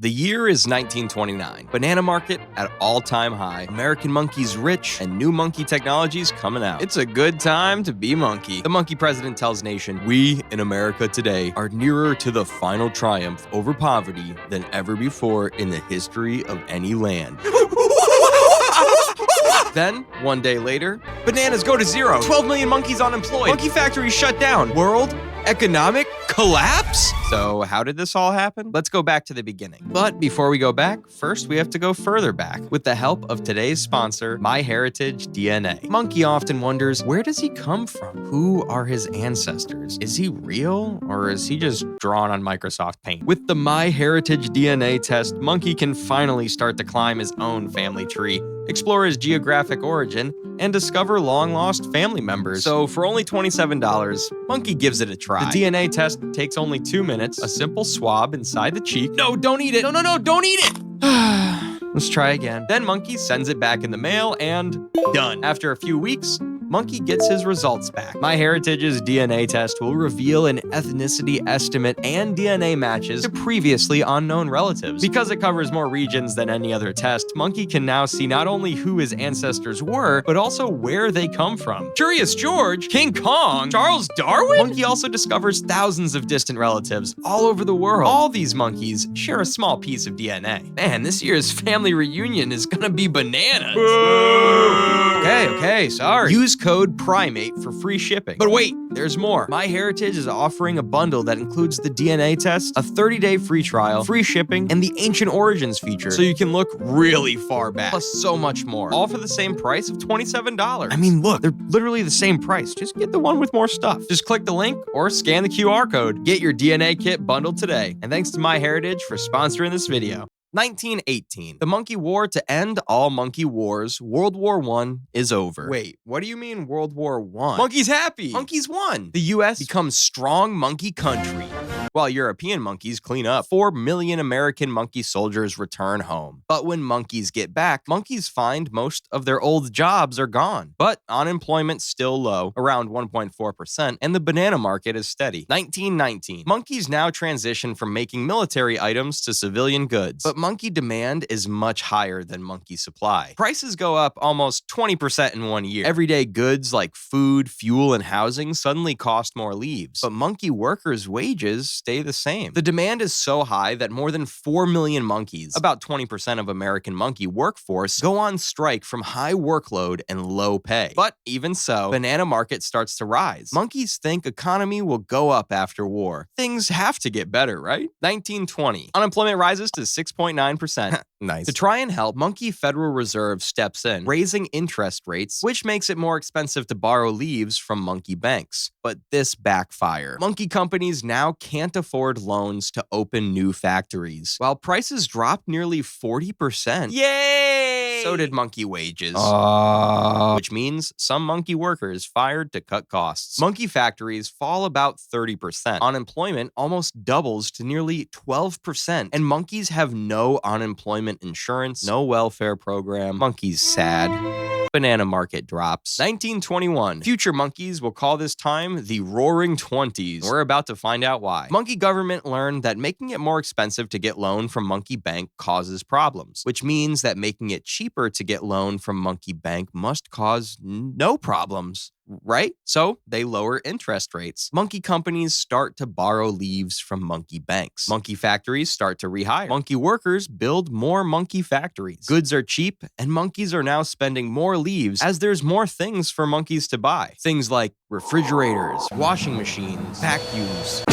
The year is 1929. Banana market at all-time high. American monkeys rich and new monkey technologies coming out. It's a good time to be monkey. The monkey president tells nation, "We in America today are nearer to the final triumph over poverty than ever before in the history of any land." Then, one day later, bananas go to zero. 12 million monkeys unemployed. Monkey factories shut down. World economic collapse? So how did this all happen? Let's go back to the beginning. But before we go back, first we have to go further back with the help of today's sponsor, MyHeritage DNA. Monkey often wonders, where does he come from? Who are his ancestors? Is he real or is he just drawn on Microsoft Paint? With the MyHeritage DNA test, Monkey can finally start to climb his own family tree, explore his geographic origin, and discover long-lost family members. So for only $27, Monkey gives it a try. The DNA test takes only 2 minutes, a simple swab inside the cheek. No, don't eat it. No, don't eat it. Let's try again. Then Monkey sends it back in the mail and done. After a few weeks, Monkey gets his results back. MyHeritage's DNA test will reveal an ethnicity estimate and DNA matches to previously unknown relatives. Because it covers more regions than any other test, Monkey can now see not only who his ancestors were, but also where they come from. Curious George, King Kong, Charles Darwin? Monkey also discovers thousands of distant relatives all over the world. All these monkeys share a small piece of DNA. Man, this year's family reunion is gonna be bananas. Okay, sorry. Use code PRIMATE for free shipping. But wait, there's more. MyHeritage is offering a bundle that includes the DNA test, a 30-day free trial, free shipping, and the Ancient Origins feature, so you can look really far back, plus so much more. All for the same price of $27. I mean, look, they're literally the same price. Just get the one with more stuff. Just click the link or scan the QR code. Get your DNA kit bundled today. And thanks to MyHeritage for sponsoring this video. 1918. The Monkey War to end all monkey wars. World War I is over. Wait, what do you mean World War I? Monkeys happy! Monkeys won! The US becomes strong monkey country, while European monkeys clean up. 4 million American monkey soldiers return home. But when monkeys get back, monkeys find most of their old jobs are gone. But unemployment's still low, around 1.4%, and the banana market is steady. 1919. Monkeys now transition from making military items to civilian goods. But monkey demand is much higher than monkey supply. Prices go up almost 20% in 1 year. Everyday goods like food, fuel, and housing suddenly cost more leaves. But monkey workers' wages stay the same. The demand is so high that more than 4 million monkeys, about 20% of American monkey workforce, go on strike from high workload and low pay. But even so, banana market starts to rise. Monkeys think economy will go up after war. Things have to get better, right? 1920. Unemployment rises to 6.9%. Nice. To try and help, Monkey Federal Reserve steps in, raising interest rates, which makes it more expensive to borrow leaves from monkey banks. But this backfire. Monkey companies now can't afford loans to open new factories, while prices dropped nearly 40%. Yay! So did monkey wages. Which means some monkey workers fired to cut costs. Monkey factories fall about 30%. Unemployment almost doubles to nearly 12%. And monkeys have no unemployment insurance, no welfare program. Monkeys sad. Banana market drops. 1921. Future monkeys will call this time the Roaring Twenties. We're about to find out why. Monkey government learned that making it more expensive to get loan from Monkey Bank causes problems, which means that making it cheaper to get loan from Monkey Bank must cause no problems. Right? So they lower interest rates. Monkey companies start to borrow leaves from monkey banks. Monkey factories start to rehire. Monkey workers build more monkey factories. Goods are cheap, and monkeys are now spending more leaves as there's more things for monkeys to buy. Things like refrigerators, washing machines, vacuums,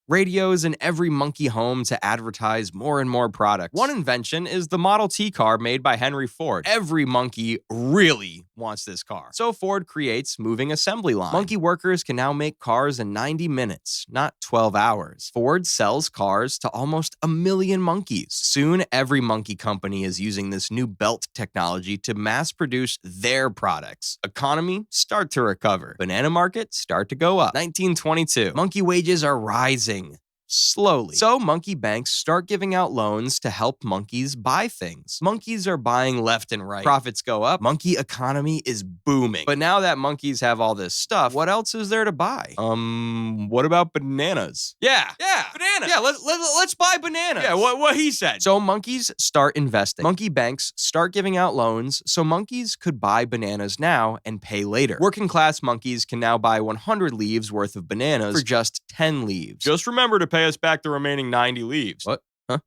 radios in every monkey home to advertise more and more products. One invention is the Model T car made by Henry Ford. Every monkey really wants this car. So Ford creates moving assembly line. Monkey workers can now make cars in 90 minutes, not 12 hours. Ford sells cars to almost 1 million monkeys. Soon, every monkey company is using this new belt technology to mass produce their products. Economy start to recover. Banana markets start to go up. 1922. Monkey wages are rising. slowly. So monkey banks start giving out loans to help monkeys buy things. Monkeys are buying left and right. Profits go up. Monkey economy is booming. But now that monkeys have all this stuff, what else is there to buy? What about bananas? Yeah, bananas. Yeah, let's buy bananas. Yeah, what he said. So monkeys start investing. Monkey banks start giving out loans so monkeys could buy bananas now and pay later. Working class monkeys can now buy 100 leaves worth of bananas for just 10 leaves. Just remember to pay us back the remaining 90 leaves. What? Huh?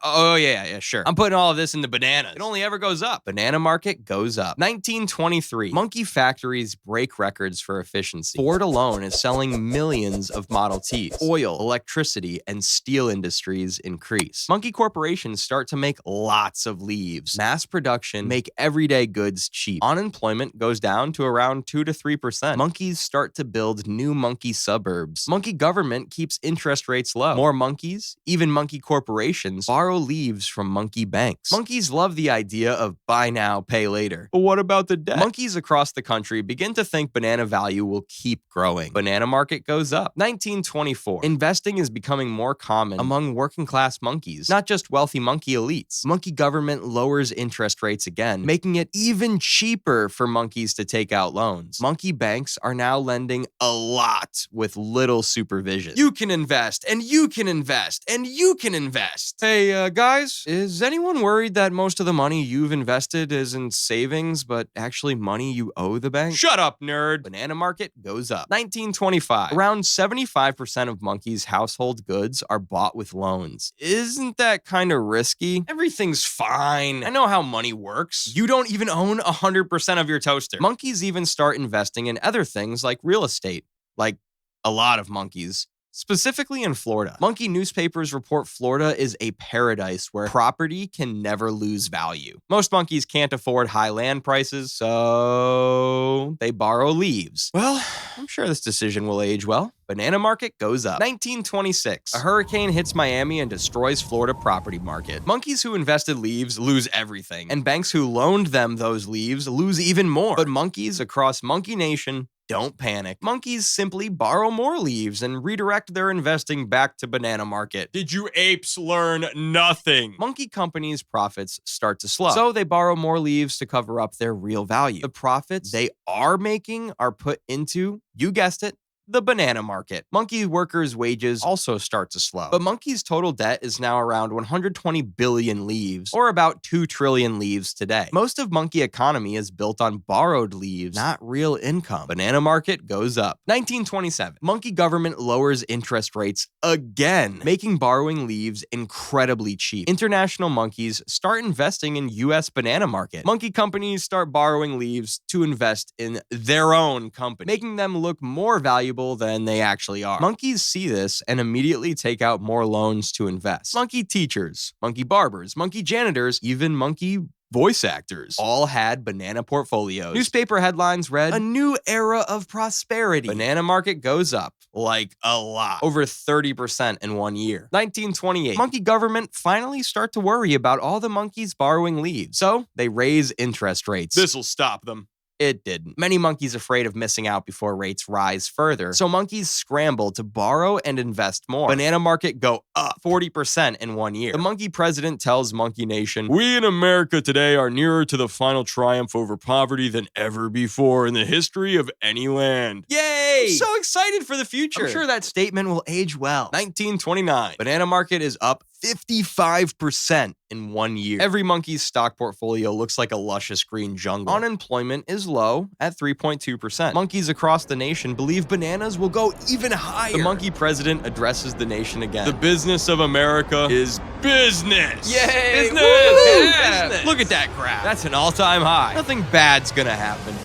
Oh, yeah, sure. I'm putting all of this in the bananas. It only ever goes up. Banana market goes up. 1923. Monkey factories break records for efficiency. Ford alone is selling millions of Model Ts. Oil, electricity, and steel industries increase. Monkey corporations start to make lots of leaves. Mass production make everyday goods cheap. Unemployment goes down to around 2 to 3%. Monkeys start to build new monkey suburbs. Monkey government keeps interest rates low. More monkeys, even monkey corporations, borrow leaves from monkey banks. Monkeys love the idea of buy now, pay later. But what about the debt? Monkeys across the country begin to think banana value will keep growing. Banana market goes up. 1924. Investing is becoming more common among working class monkeys, not just wealthy monkey elites. Monkey government lowers interest rates again, making it even cheaper for monkeys to take out loans. Monkey banks are now lending a lot with little supervision. You can invest, and you can invest, and you can invest. Hey, guys, is anyone worried that most of the money you've invested is in savings, but actually money you owe the bank? Shut up, nerd. Banana market goes up. 1925. Around 75% of monkeys' household goods are bought with loans. Isn't that kind of risky? Everything's fine. I know how money works. You don't even own 100% of your toaster. Monkeys even start investing in other things like real estate. Like a lot of monkeys. Specifically in Florida. Monkey newspapers report Florida is a paradise where property can never lose value. Most monkeys can't afford high land prices, so they borrow leaves. Well, I'm sure this decision will age well. Banana market goes up. 1926. A hurricane hits Miami and destroys Florida property market. Monkeys who invested leaves lose everything, and banks who loaned them those leaves lose even more. But monkeys across Monkey Nation don't panic. Monkeys simply borrow more leaves and redirect their investing back to banana market. Did you apes learn nothing? Monkey companies' profits start to slow, so they borrow more leaves to cover up their real value. The profits they are making are put into, you guessed it, the banana market. Monkey workers' wages also start to slow, but monkeys' total debt is now around 120 billion leaves, or about 2 trillion leaves today. Most of monkey economy is built on borrowed leaves, not real income. Banana market goes up. 1927. Monkey government lowers interest rates again, making borrowing leaves incredibly cheap. International monkeys start investing in US banana market. Monkey companies start borrowing leaves to invest in their own company, making them look more valuable than they actually are. Monkeys see this and immediately take out more loans to invest. Monkey teachers, monkey barbers, monkey janitors, even monkey voice actors all had banana portfolios. Newspaper headlines read, "A new era of prosperity." Banana market goes up, like a lot. Over 30% in 1 year. 1928. Monkey government finally start to worry about all the monkeys borrowing leaves, so they raise interest rates. This'll stop them. It didn't. Many monkeys afraid of missing out before rates rise further, so monkeys scramble to borrow and invest more. Banana market go up 40% in 1 year. The monkey president tells Monkey Nation, "We in America today are nearer to the final triumph over poverty than ever before in the history of any land." Yay! I'm so excited for the future. I'm sure that statement will age well. 1929. Banana market is up 55% in 1 year. Every monkey's stock portfolio looks like a luscious green jungle. Unemployment is low at 3.2%. Monkeys across the nation believe bananas will go even higher. The monkey president addresses the nation again. "The business of America is business." Yay! Business! Yeah. Business. Look at that graph. That's an all-time high. Nothing bad's gonna happen.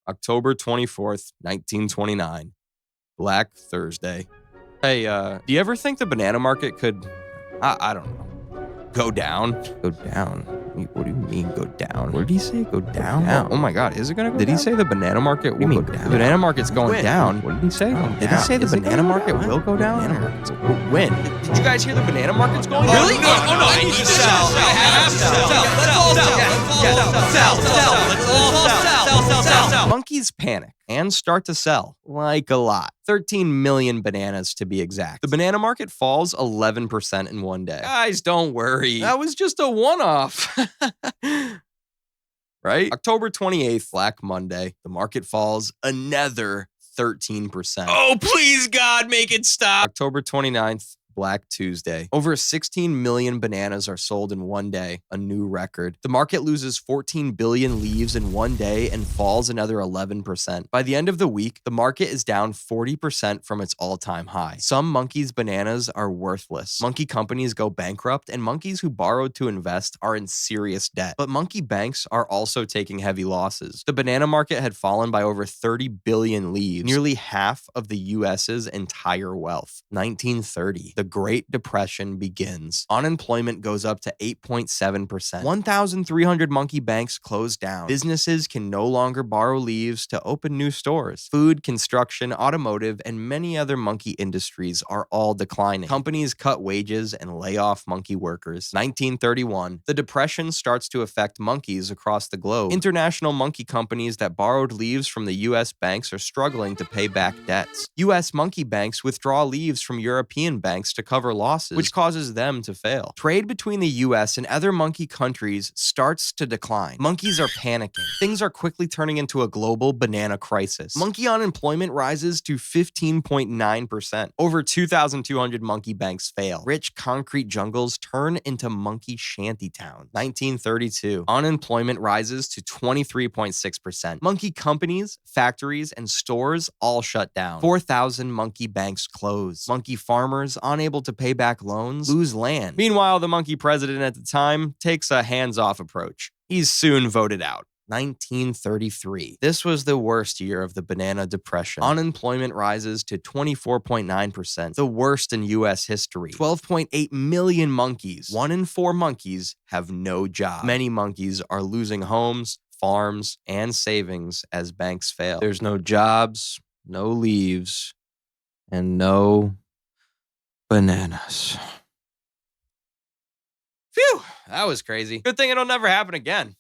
October 24th, 1929. Black Thursday. Hey, do you ever think the banana market could... I don't know. Go down? Go down? What do you mean go down? What did he say? Go down? Oh my God, is it gonna go down? Did he say the banana market will go down? The banana market's going down. What did he say? Did he say the banana market will go down? When? Did you guys hear the banana market's going down? Really? No, I need to sell. I have to sell. Let's all sell. Let's all sell. Let's all sell. Monkeys panic and start to sell, like a lot. 13 million bananas to be exact. The banana market falls 11% in one day. Guys, don't worry. That was just a one-off. Right? October 28th, Black Monday, the market falls another 13%. Oh, please, God, make it stop. October 29th, Black Tuesday. Over 16 million bananas are sold in one day, a new record. The market loses 14 billion leaves in one day and falls another 11%. By the end of the week, the market is down 40% from its all-time high. Some monkeys' bananas are worthless. Monkey companies go bankrupt, and monkeys who borrowed to invest are in serious debt. But monkey banks are also taking heavy losses. The banana market had fallen by over 30 billion leaves, nearly half of the US's entire wealth. 1930. The Great Depression begins. Unemployment goes up to 8.7%. 1,300 monkey banks close down. Businesses can no longer borrow leaves to open new stores. Food, construction, automotive, and many other monkey industries are all declining. Companies cut wages and lay off monkey workers. 1931. The Depression starts to affect monkeys across the globe. International monkey companies that borrowed leaves from the U.S. banks are struggling to pay back debts. U.S. monkey banks withdraw leaves from European banks to cover losses, which causes them to fail. Trade between the US and other monkey countries starts to decline. Monkeys are panicking. Things are quickly turning into a global banana crisis. Monkey unemployment rises to 15.9%. Over 2,200 monkey banks fail. Rich concrete jungles turn into monkey shantytowns. 1932. Unemployment rises to 23.6%. Monkey companies, factories, and stores all shut down. 4,000 monkey banks close. Monkey farmers, unable to pay back loans, lose land. Meanwhile, the monkey president at the time takes a hands-off approach. He's soon voted out. 1933. This was the worst year of the banana depression. Unemployment rises to 24.9%, the worst in U.S. history. 12.8 million monkeys. 1 in 4 monkeys have no job. Many monkeys are losing homes, farms, and savings as banks fail. There's no jobs, no leaves, and no bananas. Phew, that was crazy. Good thing it'll never happen again.